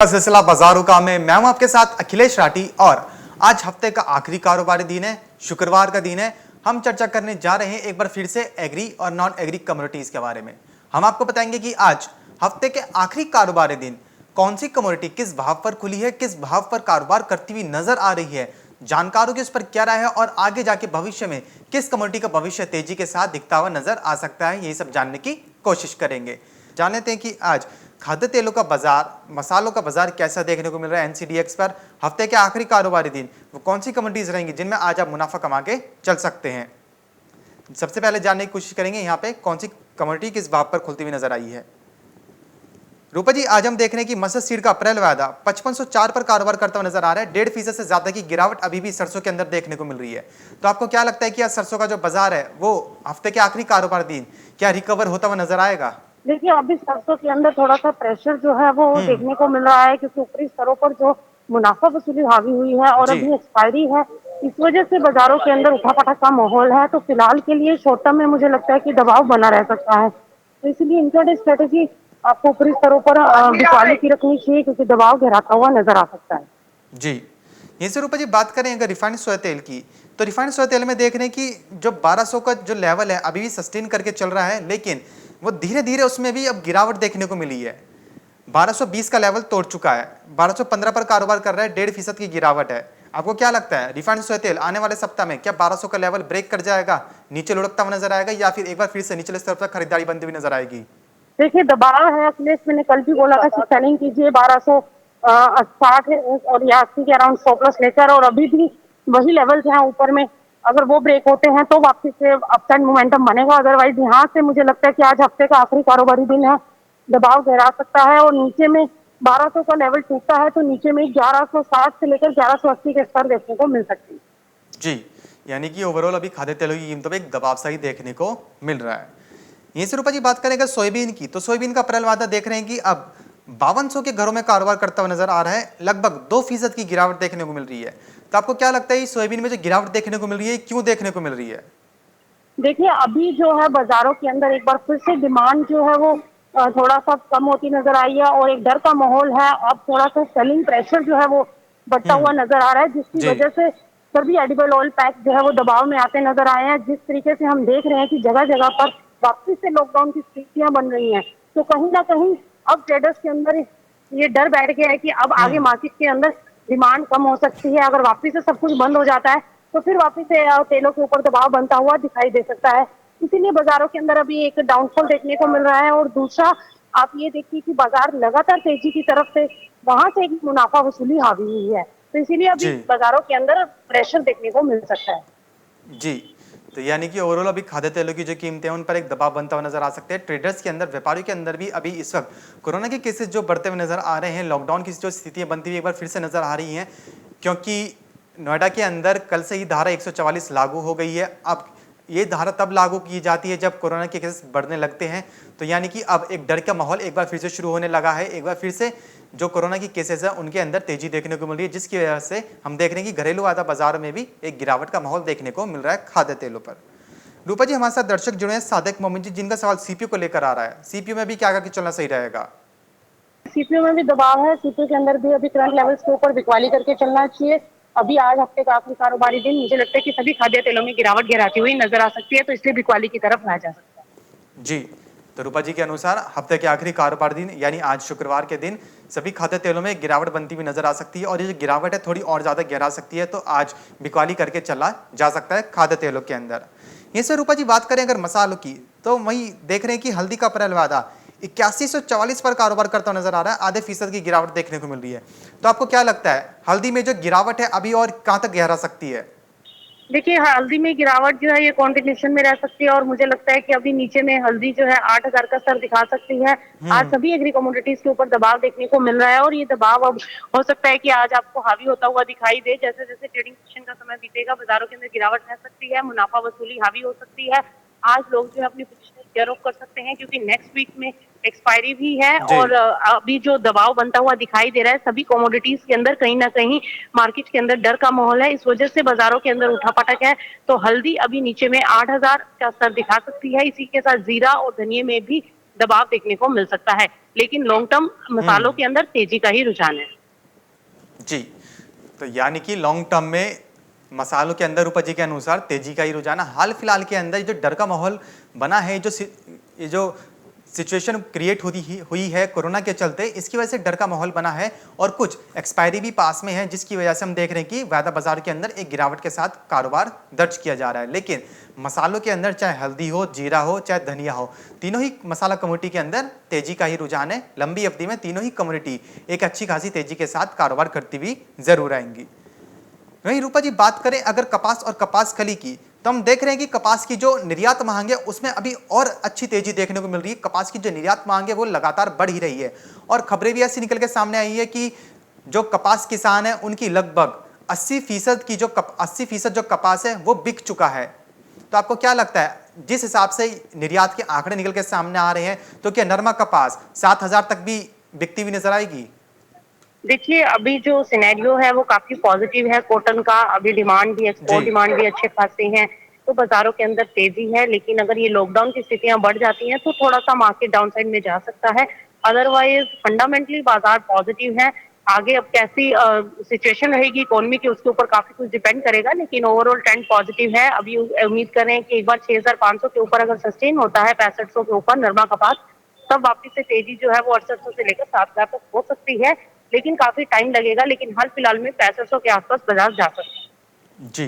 सिलसिला बाजारों का मैं हूं आपके साथ अखिलेश राठी और आज हफ्ते का आखिरी कारोबारी दिन है, शुक्रवार का दिन है। हम चर्चा करने जा रहे हैं एक बार फिर से एग्री और नॉन एग्री कमोडिटीज के बारे में। हम आपको बताएंगे कि आज हफ्ते के आखिरी कारोबारी दिन कौन सी कमोडिटी किस भाव पर खुली है, किस भाव पर कारोबार करती हुई नजर आ रही है, जानकारों की उस पर क्या राय है और आगे जाके भविष्य में किस कमोडिटी का भविष्य तेजी के साथ दिखता हुआ नजर आ सकता है, यही सब जानने की कोशिश करेंगे। जान लेते हैं कि आज खाद्य तेलों का बाजार, मसालों का बाजार कैसा देखने को मिल रहा है एनसीडीएक्स पर। हफ्ते के आखिरी कारोबारी दिन वो कौन सी कमोडिटीज रहेंगी जिनमें आज आप मुनाफा कमा के चल सकते हैं। सबसे पहले जानने की कोशिश करेंगे यहाँ पे कौन सी कमोडिटी किस भाव पर खुलती हुई नजर आई है। रूपा जी, आज हम देख रहे हैं कि मस्टर्ड सीड का अप्रैल वायदा 5504 पर कारोबार करता हुआ नजर आ रहा है। 1.5% से ज्यादा की गिरावट अभी भी सरसों के अंदर देखने को मिल रही है। तो आपको क्या लगता है कि आज सरसों का जो बाजार है वो हफ्ते के आखिरी कारोबार दिन क्या रिकवर होता हुआ नजर आएगा? देखिए, अभी सरसों के अंदर थोड़ा सा प्रेशर जो है वो देखने को मिल रहा है, क्योंकि ऊपरी स्तरों पर जो मुनाफा वसूली हावी हुई है और जी अभी एक्सपायरी है, इस वजह से बाजारों के अंदर उठापटक का माहौल है। तो फिलहाल के लिए शॉर्ट टर्म में मुझे लगता है कि दबाव बना रह सकता है। तो इसलिए इंट्राडे स्ट्रेटेजी आपको ऊपरी स्तरों पर बिकवाली की रखनी चाहिए, क्योंकि दबाव गहराता हुआ नजर आ सकता है। जी, यहीं से रूपा जी बात करें अगर रिफाइंड सोया तेल की, तो रिफाइंड सोया तेल में देख रहे हैं कि जो 1200 का जो लेवल है अभी भी सस्टेन करके चल रहा है, लेकिन वो धीरे धीरे उसमें भी अब गिरावट देखने को मिली है। 1220 का लेवल तोड़ चुका है, 1215 पर कारोबार कर रहा है, 1.5% की गिरावट है। आपको क्या लगता है रिफाइंड सोया तेल आने वाले सप्ताह में क्या 1200 का लेवल ब्रेक कर जाएगा, नीचे लुढ़कता हुआ नजर आएगा, या फिर एक बार फिर से निचले स्तर पर खरीदारी बनती हुई नजर आएगी? देखिए, दबाव है अखिलेश, मैंने कल भी बोला था कि सेलिंग कीजिए 1260 और या 80 के अराउंड 100 प्लस लेकर, और अभी भी वही लेवल्स हैं ऊपर में। अगर वो ब्रेक होते हैं तो वापस से अपसाइड मोमेंटम बनेगा। अदरवाइज यहाँ से मुझे लगता है कि आज हफ्ते का आखिरी कारोबारी दिन है, दबाव गहरा सकता है और नीचे में 1200 का लेवल टूटता है तो नीचे में 1160 से लेकर 1180 के स्तर देखने को मिल सकती है। जी, यानी कि ओवरऑल अभी खाद्य तेलों की कीमतों में एक दबाव सा ही देखने को मिल रहा है। यहीं से रूपा जी बात करें अगर सोयाबीन की, तो सोयाबीन का अप्रैल वादा देख रहे हैं कि अब 5200 के घरों में कारोबार करता हुआ नजर आ रहा है, लगभग 2% की गिरावट देखने को मिल रही है। तो आपको क्या लगता है सोयाबीन में जो गिरावट देखने को मिल रही है क्यों देखने को मिल रही है? देखिए, अभी जो है बाजारों के अंदर एक बार फिर से डिमांड जो है वो थोड़ा सा कम होती नजर आई है और एक डर का माहौल है। अब थोड़ा सा सेलिंग प्रेशर जो है वो बढ़ता हुआ नजर आ रहा है, जिसकी जी वजह से सभी एडिबल ऑयल पैक जो है वो दबाव में आते नजर आए हैं। जिस तरीके से हम देख रहे हैं कि जगह जगह पर वापस से लॉकडाउन की स्थितियां बन रही हैं, तो कहीं ना कहीं अब ट्रेडर्स के अंदर ये डर बैठ गया है कि अब आगे मार्केट के अंदर डिमांड कम हो सकती है। अगर वापस से सब कुछ बंद हो जाता है तो फिर वापस से तेलों के ऊपर दबाव बनता हुआ दिखाई दे सकता है। इसीलिए बाजारों के अंदर अभी एक डाउनफॉल देखने को मिल रहा है। और दूसरा, आप ये देखिए कि बाजार लगातार तेजी की तरफ से वहां से एक मुनाफा वसूली हावी हुई है, तो इसीलिए अभी जी बाजारों के अंदर प्रेशर देखने को मिल सकता है। जी, तो यानी कि ओवरऑल अभी खाद्य तेलों की जो कीमतें हैं उन पर एक दबाव बनता हुआ नजर आ सकते हैं। ट्रेडर्स के अंदर, व्यापारियों के अंदर भी अभी इस वक्त कोरोना के केसेस जो बढ़ते हुए नजर आ रहे हैं, लॉकडाउन की जो स्थितियां बनती हुई एक बार फिर से नजर आ रही हैं, क्योंकि नोएडा के अंदर कल से ही धारा 144 लागू हो गई है। अब ये धारा तब लागू की जाती है जब कोरोना के केसेस बढ़ने लगते हैं। तो यानी कि अब एक डर का माहौल एक बार फिर से शुरू होने लगा है। एक बार फिर से जो कोरोना की केसेस है उनके अंदर तेजी देखने को मिल रही है, जिसकी वजह से हम देख रहे हैं कि घरेलू आधा बाजार में भी एक गिरावट का माहौल देखने को मिल रहा है खाद्य तेलों पर। रूपा जी, हमारे साथ दर्शक जुड़े हैं सादिक मोमिन जी, जिनका सवाल सीपीयू को लेकर आ रहा है। सीपीयू में भी क्या आगे चलना सही रहेगा? सीपीयू में भी दबाव है, सीपीयू के अंदर भी अभी करंट लेवल्स के ऊपर बिकवाली करके चलना चाहिए। अभी आज हफ्ते का आखिरी कारोबारी दिन, मुझे लगता है कि सभी खाद्य तेलों में गिरावट गिराती हुई नजर आ सकती है, तो इसलिए बिकवाली की तरफ लाया जा सकता है। जी, तो रूपा जी के अनुसार हफ्ते के आखिरी कारोबार दिन यानी आज शुक्रवार के दिन सभी खाद्य तेलों में गिरावट बनती हुई नजर आ सकती है और ये जो गिरावट है थोड़ी और ज्यादा गहरा सकती है, तो आज बिकवाली करके चला जा सकता है खाद्य तेलों के अंदर। ये से रूपा जी बात करें अगर मसालों की, तो वही देख रहे हैं कि हल्दी का अप्रैल वादा 8144 पर कारोबार करता नजर आ रहा है, आधे फीसद की गिरावट देखने को मिल रही है। तो आपको क्या लगता है हल्दी में जो गिरावट है अभी और कहां तक गहरा सकती है? देखिए, हल्दी में गिरावट जो है ये कंटिन्यूशन में रह सकती है और मुझे लगता है कि अभी नीचे में हल्दी जो है 8000 का स्तर दिखा सकती है। आज सभी एग्री कमोडिटीज के ऊपर दबाव देखने को मिल रहा है और ये दबाव अब हो सकता है कि आज आपको हावी होता हुआ दिखाई दे। जैसे जैसे ट्रेडिंग सेशन का समय बीतेगा, बाजारों के अंदर गिरावट रह सकती है, मुनाफा वसूली हावी हो सकती है। आज लोग जो है अपनी पोजीशन क्लियर ऑफ कर सकते हैं, क्योंकि नेक्स्ट वीक में एक्सपायरी भी है जी और अभी जो दबाव बनता हुआ दिखाई दे रहा है सभी कमोडिटीज के अंदर, कहीं ना कहीं मार्केट के अंदर डर का माहौल है। इस वजह से बाजारों के अंदर उठापटक है। तो हल्दी अभी नीचे में 8000 का स्तर दिखा सकती है। इसी के साथ जीरा और धनिये में भी दबाव देखने को मिल सकता है, लेकिन लॉन्ग टर्म मसालों के अंदर तेजी का ही रुझान है। जी, तो यानी कि लॉन्ग टर्म में मसालों के अंदर रूपा जी के अनुसार तेजी का ही रुझान है। हाल फिलहाल के अंदर जो डर का माहौल बना है, ये जो सिचुएशन क्रिएट हुई है कोरोना के चलते, इसकी वजह से डर का माहौल बना है और कुछ एक्सपायरी भी पास में है, जिसकी वजह से हम देख रहे हैं कि वायदा बाजार के अंदर एक गिरावट के साथ कारोबार दर्ज किया जा रहा है। लेकिन मसालों के अंदर चाहे हल्दी हो, जीरा हो, चाहे धनिया हो, तीनों ही मसाला कम्युनिटी के अंदर तेजी का ही रुझान है। लंबी अवधि में तीनों ही कम्युनिटी एक अच्छी खासी तेजी के साथ कारोबार करती हुई जरूर आएंगी। वहीं रूपा जी बात करें अगर कपास और कपास खली की, तो हम देख रहे हैं कि कपास की जो निर्यात मांग है उसमें अभी और अच्छी तेजी देखने को मिल रही है। कपास की जो निर्यात मांग है वो लगातार बढ़ ही रही है और खबरें भी ऐसी निकल के सामने आई है कि जो कपास किसान है उनकी लगभग 80% की जो 80% जो कपास है वो बिक चुका है। तो आपको क्या लगता है, जिस हिसाब से निर्यात के आंकड़े निकल के सामने आ रहे हैं, तो क्या नरमा कपास 7,000 तक भी बिकती हुई नजर आएगी? देखिए, अभी जो सिनेरियो है वो काफी पॉजिटिव है कॉटन का। अभी डिमांड भी, एक्सपोर्ट जी डिमांड भी अच्छे खासे हैं, तो बाजारों के अंदर तेजी है। लेकिन अगर ये लॉकडाउन की स्थितियां बढ़ जाती हैं तो थोड़ा सा मार्केट डाउन साइड में जा सकता है। अदरवाइज फंडामेंटली बाजार पॉजिटिव है। आगे अब कैसी सिचुएशन रहेगी इकोनॉमी की, उसके ऊपर काफी कुछ डिपेंड करेगा, लेकिन ओवरऑल ट्रेंड पॉजिटिव है। अभी उम्मीद कर रहे हैं कि एक बार 6,500 के ऊपर अगर सस्टेन होता है, 6500 के ऊपर नरमा कपास, तब वापस से तेजी जो है वो 6800 से लेकर 7,000 तक हो सकती है, लेकिन काफी टाइम लगेगा। लेकिन हाल फिलहाल में 6500 के आसपास बाजार जा सकता है। जी,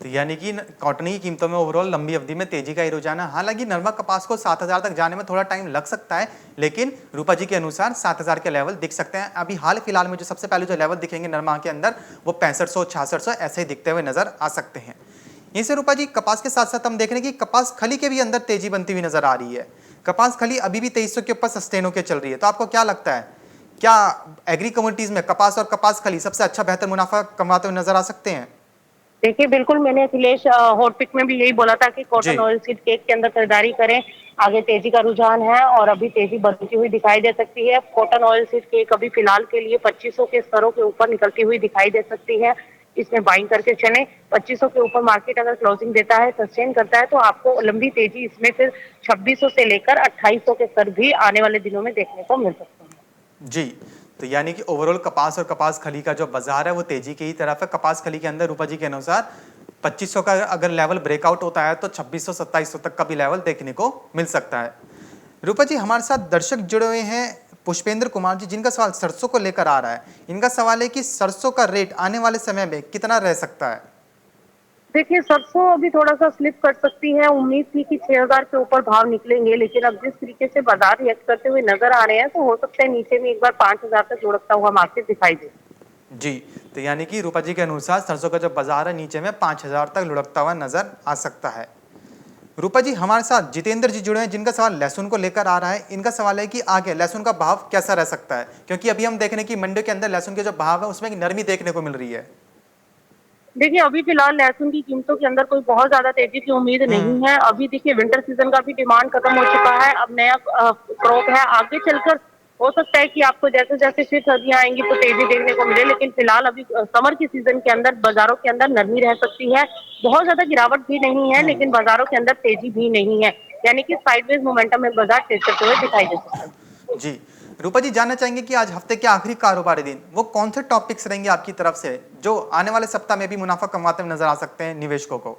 तो यानी कि कॉटन की कीमतों में ओवरऑल लंबी अवधि में तेजी का ही रुझान है। हालांकि नरमा कपास को 7,000 तक जाने में थोड़ा टाइम लग सकता है, लेकिन रूपा जी के अनुसार 7,000 के लेवल दिख सकते हैं। अभी हाल फिलहाल में जो सबसे पहले जो लेवल दिखेंगे नरमा के अंदर, वो 6500 6600 ऐसे ही दिखते हुए नजर आ सकते हैं। यहीं से रूपा जी कपास के साथ साथ हम देख रहे हैं कि कपास खली के भी अंदर तेजी बनती हुई नजर आ रही है। कपास खली अभी भी 2300 के ऊपर सस्टेन होकर चल रही है। तो आपको क्या लगता है, क्या एग्री कम्युनिटीज में कपास और कपास खली सबसे अच्छा बेहतर मुनाफा कमाते हुए नजर आ सकते हैं? देखिए, बिल्कुल मैंने अखिलेश हॉट पिक में भी यही बोला था कि जी कॉटन ऑयल सीड केक के अंदर खरीदारी करें। आगे तेजी का रुझान है और अभी तेजी बढ़ती हुई दिखाई दे सकती है। कॉटन ऑयल सीड केक अभी फिलहाल के लिए 2500 के स्तरों के ऊपर निकलती हुई दिखाई दे सकती है। इसमें बाइंग करके चले। 2500 के ऊपर मार्केट अगर क्लोजिंग देता है, सस्टेन करता है, तो आपको लंबी तेजी इसमें फिर 2600 से लेकर 2800 के स्तर भी आने वाले दिनों में देखने को मिल सकते हैं। जी, तो यानी कि ओवरऑल कपास और कपास खली का जो बाजार है वो तेजी की ही तरफ है। कपास खली के अंदर रूपा जी के अनुसार 2500 का अगर लेवल ब्रेकआउट होता है तो 2600 2700 तक का भी लेवल देखने को मिल सकता है। रूपा जी हमारे साथ दर्शक जुड़े हुए हैं पुष्पेंद्र कुमार जी, जिनका सवाल सरसों को लेकर आ रहा है। इनका सवाल है कि सरसों का रेट आने वाले समय में कितना रह सकता है? देखिए, सरसों अभी थोड़ा सा स्लिप कर सकती है। उम्मीद थी कि 6,000 के ऊपर भाव निकलेंगे, लेकिन अब जिस तरीके से बाजार रिएक्ट करते हुए नजर आ रहे हैं, तो हो सकता है नीचे में एक बार 5,000 तक लुढ़कता हुआ मार्केट दिखाई दे। जी, तो यानी कि रूपा जी के अनुसार सरसों का जो बाजार है नीचे में 5,000 तक लुढ़कता हुआ नजर आ सकता है। रूपा जी हमारे साथ जितेंद्र जी जुड़े हैं, जिनका सवाल लहसुन को लेकर आ रहा है। इनका सवाल है कि आगे लहसुन का भाव कैसा रह सकता है, क्योंकि अभी हम देख रहे हैं कि मंडी के अंदर लहसुन के जो भाव है उसमें एक नरमी देखने को मिल रही है। देखिए, अभी फिलहाल लहसुन की कीमतों के अंदर कोई बहुत ज्यादा तेजी की उम्मीद नहीं हम्म है। अभी देखिए, विंटर सीजन का भी डिमांड खत्म हो चुका है। अब नया क्रॉप है। आगे चलकर हो सकता है कि आपको जैसे जैसे फिर सर्दियां आएंगी तो तेजी देखने को मिले, लेकिन फिलहाल अभी समर की सीजन के अंदर बाजारों के अंदर नरमी रह सकती है। बहुत ज्यादा गिरावट भी नहीं है, हम्म लेकिन बाजारों के अंदर तेजी भी नहीं है। यानी कि साइडवेज मोमेंटम में बाजार तेज करते हुए दिखाई दे सकता है। जी, रूपा जी जानना चाहेंगे कि आज हफ्ते के आखिरी कारोबारी दिन वो कौन से टॉपिक्स रहेंगे आपकी तरफ से, जो आने वाले सप्ताह में भी मुनाफा कमाते हुए नजर आ सकते हैं निवेशकों को?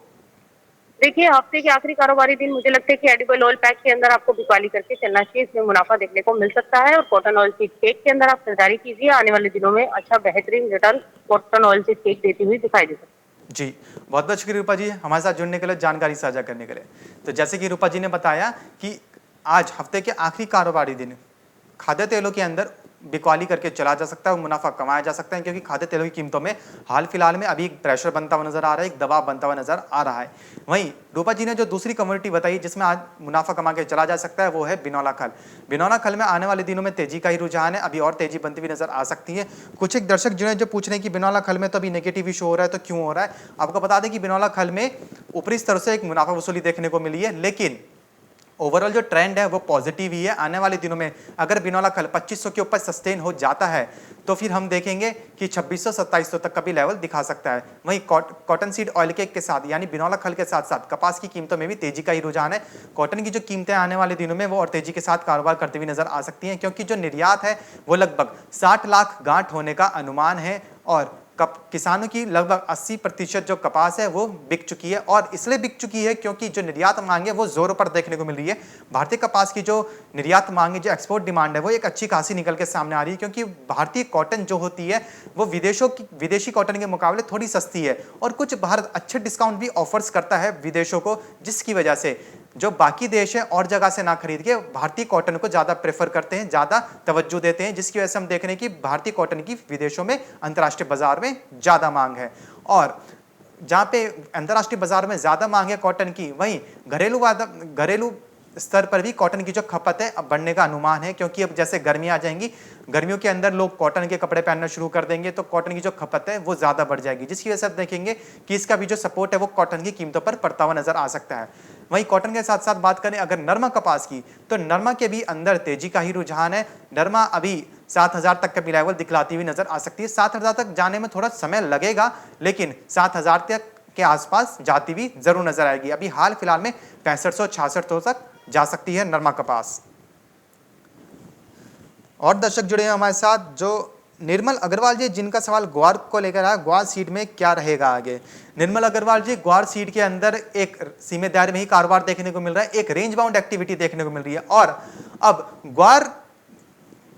देखिए, हफ्ते के आखिरी कारोबारी दिन मुझे लगता है कि एडिबल ऑयल पैक के अंदर आपको बिकवाली करके चलना चाहिए। इसमें मुनाफा देखने को मिल सकता है। और कॉटन ऑयल सीड केक के अंदर आप खरीदारी कीजिए। आने वाले दिनों में अच्छा बेहतरीन return cotton oil seed cake देती हुई दिखाई दे सकती है। जी, बहुत बहुत शुक्रिया रूपा जी हमारे साथ जुड़ने के लिए, जानकारी साझा करने के लिए। तो जैसे कि रूपा जी ने बताया कि आज हफ्ते के आखिरी कारोबारी दिन खाद्य तेलों के अंदर बिकवाली करके चला जा सकता है और मुनाफा कमाया जा सकता है, क्योंकि खाद्य तेलों की कीमतों में हाल फिलहाल में अभी एक प्रेशर बनता हुआ नजर आ रहा है, एक दबाव बनता हुआ नजर आ रहा है। वहीं रूपा जी ने जो दूसरी कम्युनिटी बताई जिसमें आज मुनाफा कमा के चला जा सकता है, वो है बिनौला खल। बिनौला खल में आने वाले दिनों में तेजी का ही रुझान है, अभी और तेजी बनती हुई नजर आ सकती है। कुछ एक दर्शक जो है जो पूछ रहे हैं कि बिनौला खल में तो अभी नेगेटिव इशू हो रहा है, तो क्यों हो रहा है? आपको बता दें कि बिनौला खल में ऊपरी स्तर से एक मुनाफा वसूली देखने को मिली है, लेकिन ओवरऑल जो ट्रेंड है वो पॉजिटिव ही है। आने वाले दिनों में अगर बिनौला खल 2500 के ऊपर सस्टेन हो जाता है तो फिर हम देखेंगे कि 2600-2700 तक का भी लेवल दिखा सकता है। वहीं कॉटन सीड ऑयल के साथ यानी बिनौला खल के साथ साथ कपास की कीमतों में भी तेजी का ही रुझान है। कॉटन की जो कीमतें आने वाले दिनों में वो और तेजी के साथ कारोबार करती हुई नजर आ सकती हैं, क्योंकि जो निर्यात है वो लगभग 60 लाख गांठ होने का अनुमान है और किसानों की लगभग 80% जो कपास है वो बिक चुकी है। और इसलिए बिक चुकी है क्योंकि जो निर्यात मांग है वो जोरों पर देखने को मिल रही है। भारतीय कपास की जो निर्यात मांग है, जो एक्सपोर्ट डिमांड है, वो एक अच्छी खासी निकल के सामने आ रही है, क्योंकि भारतीय कॉटन जो होती है वो विदेशी कॉटन के मुकाबले थोड़ी सस्ती है और कुछ भारत अच्छे डिस्काउंट भी ऑफर्स करता है विदेशों को, जिसकी वजह से जो बाकी देश है और जगह से ना खरीद के भारतीय कॉटन को ज्यादा प्रेफर करते हैं, ज्यादा तवज्जो देते हैं, जिसकी वजह से हम देख रहे हैं कि भारतीय कॉटन की विदेशों में अंतर्राष्ट्रीय बाजार में ज्यादा मांग है। और जहां पे अंतर्राष्ट्रीय बाजार में ज्यादा मांग है कॉटन की, वहीं घरेलू स्तर पर भी कॉटन की जो खपत है अब बढ़ने का अनुमान है, क्योंकि अब जैसे गर्मी आ जाएंगी, गर्मियों के अंदर लोग कॉटन के कपड़े पहनना शुरू कर देंगे तो कॉटन की जो खपत है वो ज्यादा बढ़ जाएगी, जिसकी वजह से आप देखेंगे कि इसका भी जो सपोर्ट है वो कॉटन की कीमतों पर पड़ता हुआ नजर आ सकता है। वहीं कॉटन के साथ साथ बात करें अगर नरमा कपास की, तो नरमा के भी अंदर तेजी का ही रुझान है। नरमा अभी 7000 तक का भी लेवल दिखलाती हुई नजर आ सकती है। 7000 तक जाने में थोड़ा समय लगेगा, लेकिन 7000 तक के आसपास जाती हुई जरूर नजर आएगी। अभी हाल फिलहाल में 6500-6600 तक जा सकती है नरमा कपास। और दर्शक जुड़े हैं हमारे साथ, जो निर्मल अग्रवाल जी, जिनका सवाल ग्वार को लेकर आया, ग्वार सीड में क्या रहेगा आगे। निर्मल अग्रवाल जी, ग्वार सीड के अंदर एक सीमित दायरे में ही कारोबार देखने को मिल रहा है, एक रेंज बाउंड एक्टिविटी देखने को मिल रही है। और अब ग्वार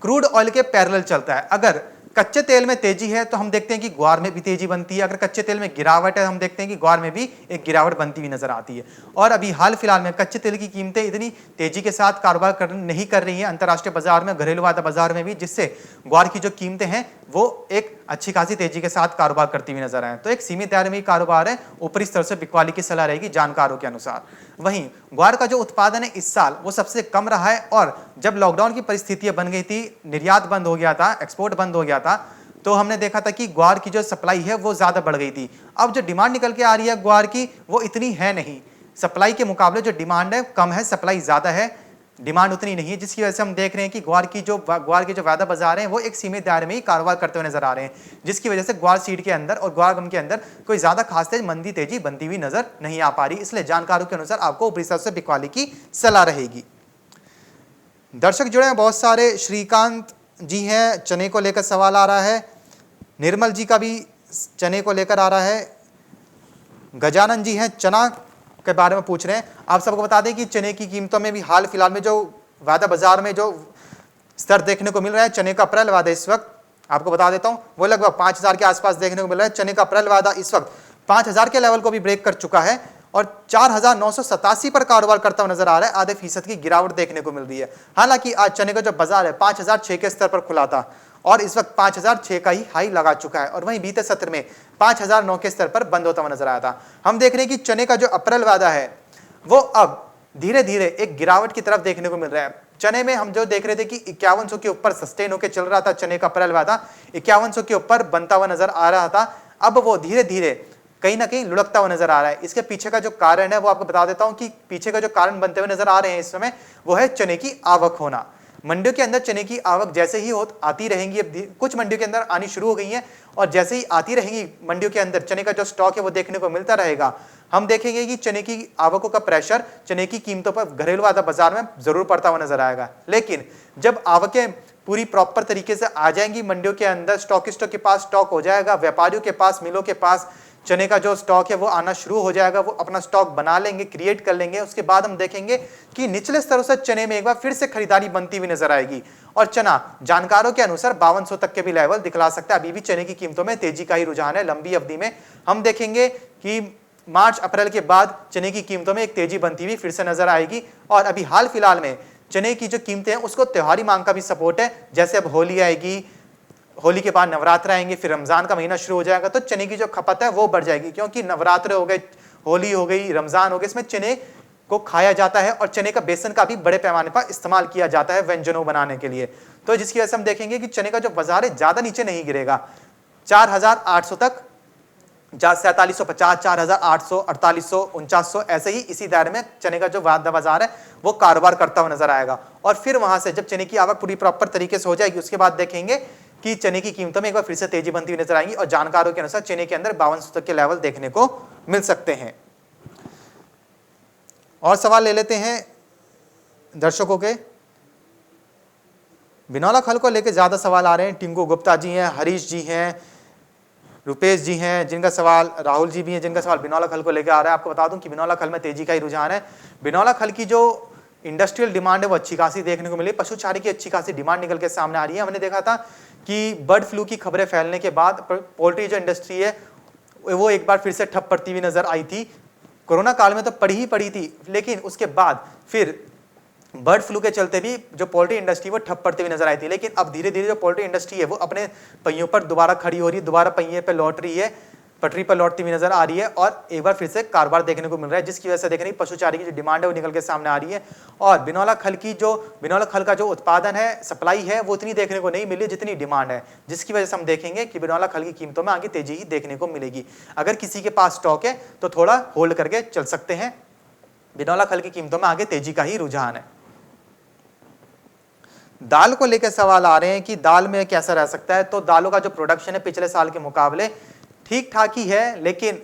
क्रूड ऑयल के पैरेलल चलता है। अगर कच्चे तेल में तेजी है तो हम देखते हैं कि ग्वार में भी तेजी बनती है, अगर कच्चे तेल में गिरावट है हम देखते हैं कि ग्वार में भी एक गिरावट बनती हुई नजर आती है। और अभी हाल फिलहाल में कच्चे तेल की कीमतें इतनी तेजी के साथ कारोबार नहीं कर रही हैं अंतर्राष्ट्रीय बाजार में, घरेलू बाजार में भी, जिससे ग्वार की जो कीमतें हैं वो एक अच्छी खासी तेजी के साथ कारोबार करती हुई नजर आए। तो एक सीमित दायरे में कारोबार है, ऊपरी स्तर से बिकवाली की सलाह रहेगी जानकारों के अनुसार। वहीं ग्वार का जो उत्पादन है इस साल वो सबसे कम रहा है, और जब लॉकडाउन की परिस्थितियां बन गई थी, निर्यात बंद हो गया था, एक्सपोर्ट बंद हो गया था, तो हमने देखा था कि ग्वार की जो सप्लाई है वो ज्यादा बढ़ गई थी। अब जो डिमांड निकल के आ रही है ग्वार की वो इतनी है नहीं, सप्लाई के मुकाबले जो डिमांड है कम है, सप्लाई ज्यादा है, डिमांड उतनी नहीं है, जिसकी वजह से हम देख रहे हैं कि ग्वार के जो वायदा बाजार हैं वो एक सीमित दायरे में ही कारोबार करते हुए नजर आ रहे हैं, जिसकी वजह से ग्वार सीड के अंदर और ग्वार गम के अंदर कोई ज्यादा खास मंदी तेजी बनती हुई नजर नहीं आ पा रही। इसलिए जानकारों के अनुसार आपको ऊपरी स्तर से बिकवाली की सलाह रहेगी। दर्शक जुड़े हैं बहुत सारे, श्रीकांत जी हैं, चने को लेकर सवाल आ रहा है, निर्मल जी का भी चने को लेकर आ रहा है, गजानन जी हैं चना के बारे में पूछ रहे हैं। आप सबको बता दें कि चने की कीमतों में भी हाल फिलहाल में जो वायदा बाजार में जो स्तर देखने को मिल रहा है, चने का अप्रैल वायदा इस वक्त आपको बता देता हूं वो लगभग 5000 के आसपास देखने को मिल रहा है। चने का अप्रैल वायदा इस वक्त 5000 के लेवल को भी ब्रेक कर चुका है और 4987 पर कारोबार करता हुआ नजर आ रहा है, आधे फीसद की गिरावट देखने को मिल रही है। हालांकि आज चने का जो बाजार है 5006 के स्तर पर खुला था और इस वक्त 5006 का ही हाई लगा चुका है, और वहीं बीते सत्र में 5009 के स्तर पर बंद होता हुआ नजर आया था। हम देख रहे हैं कि चने का जो अप्रैल वायदा है वो अब धीरे धीरे एक गिरावट की तरफ देखने को मिल रहा है। चने में हम जो देख रहे थे कि 5100 के ऊपर सस्टेन होकर चल रहा था, चने का अप्रैल वायदा 5100 के ऊपर बनता हुआ नजर आ रहा था, अब वो धीरे धीरे कहीं ना कहीं लुढ़कता हुआ नजर आ रहा है। इसके पीछे का जो कारण है वो आपको बता देता हूं कि पीछे का जो कारण बनते हुए नजर आ रहे हैं इस समय वो है चने की आवक होना। मंडियों के अंदर चने की आवक जैसे ही आती रहेंगी, अब कुछ मंडियों के अंदर आनी शुरू हो गई है, और जैसे ही आती रहेंगी मंडियों के अंदर चने का जो स्टॉक है वो देखने को मिलता रहेगा। हम देखेंगे कि चने की आवकों का प्रेशर चने की कीमतों पर घरेलू बाजार में जरूर पड़ता हुआ नजर आएगा। लेकिन जब आवकें पूरी प्रॉपर तरीके से आ जाएंगी मंडियों के अंदर, स्टॉकिस्टों के पास स्टॉक हो जाएगा, व्यापारियों के पास, मिलों के पास चने का जो स्टॉक है वो आना शुरू हो जाएगा, वो अपना स्टॉक बना लेंगे, क्रिएट कर लेंगे। उसके बाद हम देखेंगे कि निचले स्तरों से चने में एक बार फिर से खरीदारी बनती हुई नजर आएगी, और चना जानकारों के अनुसार 5200 तक के भी लेवल दिखला सकता है। अभी भी चने की कीमतों में तेजी का ही रुझान है। लंबी अवधि में हम देखेंगे कि मार्च अप्रैल के बाद चने की कीमतों में एक तेजी बनती हुई फिर से नजर आएगी। और अभी हाल फिलहाल में चने की जो कीमतें हैं उसको त्योहारी मांग का भी सपोर्ट है। जैसे अब होली आएगी, होली के बाद नवरात्र आएंगे, फिर रमजान का महीना शुरू हो जाएगा, तो चने की जो खपत है वो बढ़ जाएगी, क्योंकि नवरात्र हो गए, होली हो गई, रमजान हो गए, इसमें चने को खाया जाता है और चने का बेसन का भी बड़े पैमाने पर इस्तेमाल किया जाता है व्यंजनों बनाने के लिए। तो जिसकी वजह से हम देखेंगे कि चने का जो बाजार है ज्यादा नीचे नहीं गिरेगा, 4800 तक 4750, 4800, 4800, 4900 ऐसे ही इसी दायरे में चने का जो वादा बाजार है वो कारोबार करता हुआ नजर आएगा। और फिर वहां से जब चने की आवक पूरी प्रॉपर तरीके से हो जाएगी उसके बाद देखेंगे कि चने की कीमतों में एक बार फिर से तेजी बनती हुई नजर आएगी और जानकारों के अनुसार चने के अंदर 5200 तक के लेवल देखने को मिल सकते हैं। और सवाल ले लेते हैं दर्शकों के। बिनौला खल को लेकर ज्यादा सवाल आ रहे हैं। टिंकू गुप्ता जी हैं, हरीश जी हैं, रुपेश जी हैं जिनका सवाल, राहुल जी भी हैं जिनका सवाल बिनौला खल को लेकर आ रहा है। आपको बता दूं कि बिनौला खल में तेजी का ही रुझान है। बिनौला खल की जो इंडस्ट्रियल डिमांड है वो अच्छी खासी देखने को मिली। पशु चारे की अच्छी खासी डिमांड निकल के सामने आ रही है। हमने देखा था कि बर्ड फ्लू की खबरें फैलने के बाद पोल्ट्री जो इंडस्ट्री है वो एक बार फिर से ठप पड़ती हुई नजर आई थी। कोरोना काल में तो पड़ी थी, लेकिन उसके बाद फिर बर्ड फ्लू के चलते भी जो पोल्ट्री इंडस्ट्री वो ठप पड़ती हुई नजर आई थी। लेकिन अब धीरे धीरे जो पोल्ट्री इंडस्ट्री है वो अपने पहियों पर दोबारा खड़ी हो रही है, दोबारा पहिए पे लौट रही है, पटरी पर लौटती हुई नजर आ रही है और एक बार फिर से कारोबार देखने को मिल रहा है, जिसकी वजह से देख रहे पशु चारे की जो डिमांड है वो निकल के सामने आ रही है। और बिनौला खल का जो उत्पादन है, सप्लाई है, वो इतनी देखने को नहीं मिली जितनी डिमांड है, जिसकी वजह से हम देखेंगे कि बिनौला खल की कीमतों में आगे तेजी ही देखने को मिलेगी। अगर किसी के पास स्टॉक है तो थोड़ा होल्ड करके चल सकते हैं। बिनौला खल की कीमतों में आगे तेजी का ही रुझान है। दाल को लेकर सवाल आ रहे हैं कि दाल में कैसा रह सकता है। तो दालों का जो प्रोडक्शन है पिछले साल के मुकाबले ठीक ठाक ही है, लेकिन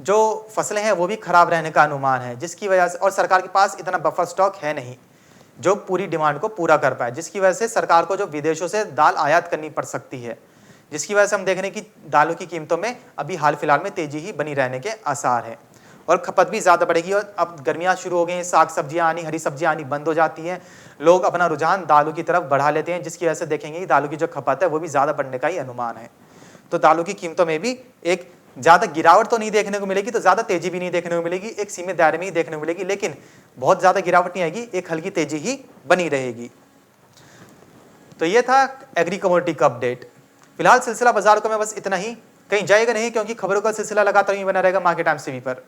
जो फसलें हैं वो भी खराब रहने का अनुमान है, जिसकी वजह से, और सरकार के पास इतना बफर स्टॉक है नहीं जो पूरी डिमांड को पूरा कर पाए, जिसकी वजह से सरकार को जो विदेशों से दाल आयात करनी पड़ सकती है, जिसकी वजह से हम देख रहे हैं कि दालों की कीमतों में अभी हाल फिलहाल में तेजी ही बनी रहने के आसार हैं। और खपत भी ज़्यादा बढ़ेगी और अब गर्मियाँ शुरू हो गई हैं, साग सब्जियाँ आनी, हरी सब्जियाँ आनी बंद हो जाती हैं, लोग अपना रुझान दालों की तरफ बढ़ा लेते हैं, जिसकी वजह से देखेंगे कि दालों की जो खपत है वो भी ज़्यादा बढ़ने का ही अनुमान है। तो दालों की कीमतों में भी एक ज़्यादा गिरावट तो नहीं देखने को मिलेगी, तो ज़्यादा तेजी भी नहीं देखने को मिलेगी, एक सीमित दायरे में ही देखने को मिलेगी, लेकिन बहुत ज़्यादा गिरावट नहीं आएगी, एक हल्की तेजी ही बनी रहेगी। तो ये था एग्री कमोडिटी का अपडेट। फिलहाल सिलसिला बाजार को मैं बस इतना ही, कहीं जाएगा नहीं, क्योंकि खबरों का सिलसिला लगातार ही बना रहेगा मार्केट टाइम्स टीवी पर।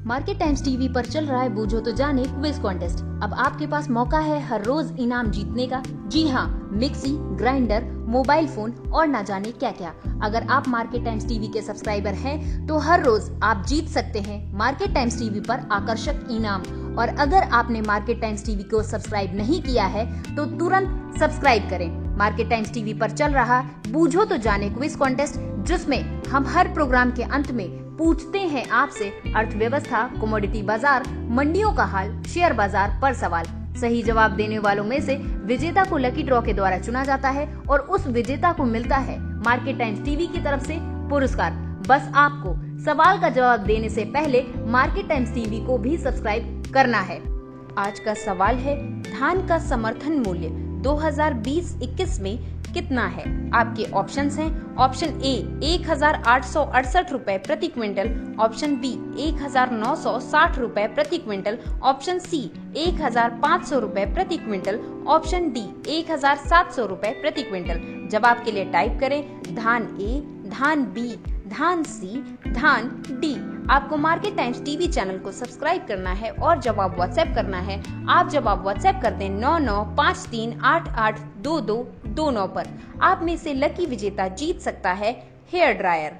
मार्केट टाइम्स टीवी पर चल रहा है बूझो तो जाने क्विज कॉन्टेस्ट। अब आपके पास मौका है हर रोज इनाम जीतने का। जी हाँ, मिक्सी, ग्राइंडर, मोबाइल फोन और ना जाने क्या क्या। अगर आप मार्केट टाइम्स टीवी के सब्सक्राइबर हैं तो हर रोज आप जीत सकते हैं मार्केट टाइम्स टीवी पर आकर्षक इनाम। और अगर आपने मार्केट टाइम्स टीवी को सब्सक्राइब नहीं किया है तो तुरंत सब्सक्राइब करें। मार्केट टाइम्स टीवी पर चल रहा बूझो तो जाने क्विज कॉन्टेस्ट, जिसमें हम हर प्रोग्राम के अंत में पूछते हैं आपसे अर्थव्यवस्था, कमोडिटी बाजार, मंडियों का हाल, शेयर बाजार पर सवाल। सही जवाब देने वालों में से विजेता को लकी ड्रॉ के द्वारा चुना जाता है और उस विजेता को मिलता है मार्केट टाइम्स टीवी की तरफ से पुरस्कार। बस आपको सवाल का जवाब देने से पहले मार्केट टाइम्स टीवी को भी सब्सक्राइब करना है। आज का सवाल है, धान का समर्थन मूल्य 2020-21 में कितना है? आपके ऑप्शंस हैं, ऑप्शन ए 1868 रुपए प्रति क्विंटल, ऑप्शन बी 1960 रुपए प्रति क्विंटल, ऑप्शन सी 1500 रुपए प्रति क्विंटल, ऑप्शन डी 1700 रुपए प्रति क्विंटल। जवाब के लिए टाइप करें धान ए, धान बी, धान सी, धान डी। आपको मार्केट टाइम्स टीवी चैनल को सब्सक्राइब करना है और जवाब व्हाट्सएप करना है। आप जवाब व्हाट्सएप कर दें 9953882229 पर। आप में से लकी विजेता जीत सकता है हेयर ड्रायर।